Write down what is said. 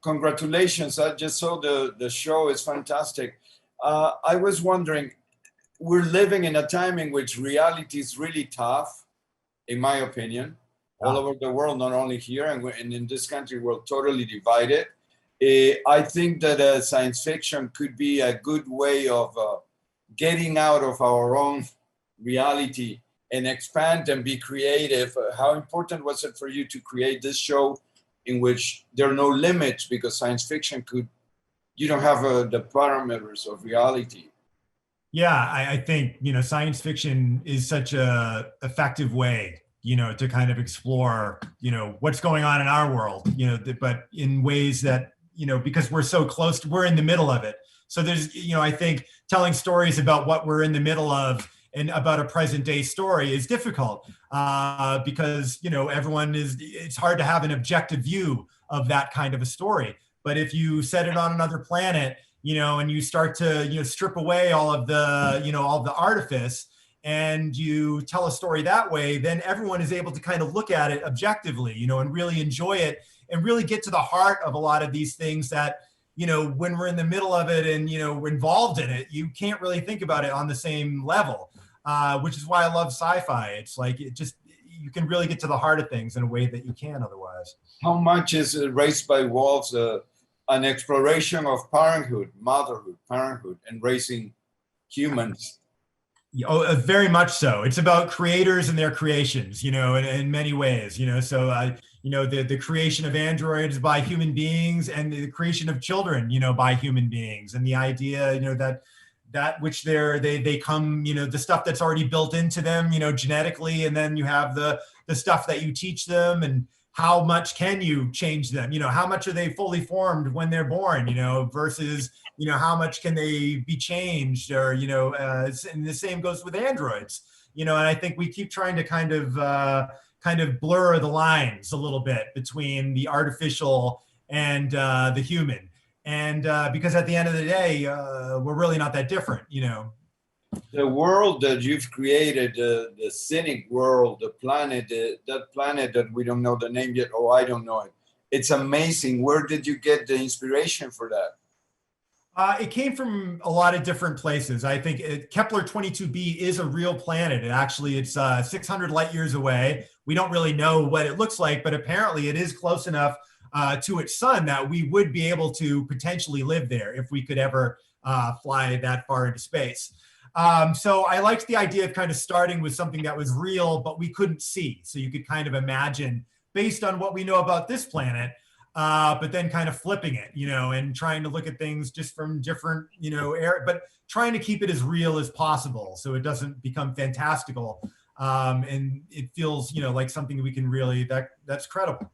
Congratulations. I just saw the show. It's fantastic. I was wondering, we're living in a time in which reality is really tough, in my opinion, all over the world, not only here, and in this country, we're totally divided. I think that science fiction could be a good way of getting out of our own reality and expand and be creative. How important was it for you to create this show in which there are no limits, because science fiction you don't have the parameters of reality? Yeah, I think, science fiction is such a effective way, to kind of explore, what's going on in our world, but in ways that, because we're so close we're in the middle of it. So there's, I think telling stories about what we're in the middle of and about a present day story is difficult because, it's hard to have an objective view of that kind of a story. But if you set it on another planet, and you start to, strip away all of the, all of the artifice, and you tell a story that way, then everyone is able to kind of look at it objectively, and really enjoy it and really get to the heart of a lot of these things that, when we're in the middle of it and, we're involved in it, you can't really think about it on the same level, which is why I love sci-fi. It's like, you can really get to the heart of things in a way that you can't otherwise. How much is Raised by Wolves an exploration of parenthood, motherhood, parenthood, and raising humans? Oh, very much so. It's about creators and their creations, in many ways, so, the creation of androids by human beings and the creation of children, by human beings, and the idea, that which they come, the stuff that's already built into them, genetically, and then you have the stuff that you teach them, and how much can you change them? How much are they fully formed when they're born, versus, how much can they be changed, or, and the same goes with androids, and I think we keep trying to kind of blur the lines a little bit between the artificial and the human. And because at the end of the day, we're really not that different, The world that you've created, the scenic world, the planet, that planet that we don't know the name yet, or I don't know it. It's amazing. Where did you get the inspiration for that? It came from a lot of different places. I think Kepler 22b is a real planet. It's 600 light years away. We don't really know what it looks like, but apparently it is close enough to its sun that we would be able to potentially live there if we could ever fly that far into space. So I liked the idea of kind of starting with something that was real, but we couldn't see. So you could kind of imagine based on what we know about this planet, but then kind of flipping it, and trying to look at things just from different, but trying to keep it as real as possible so it doesn't become fantastical. And it feels, like something we can really, that's credible.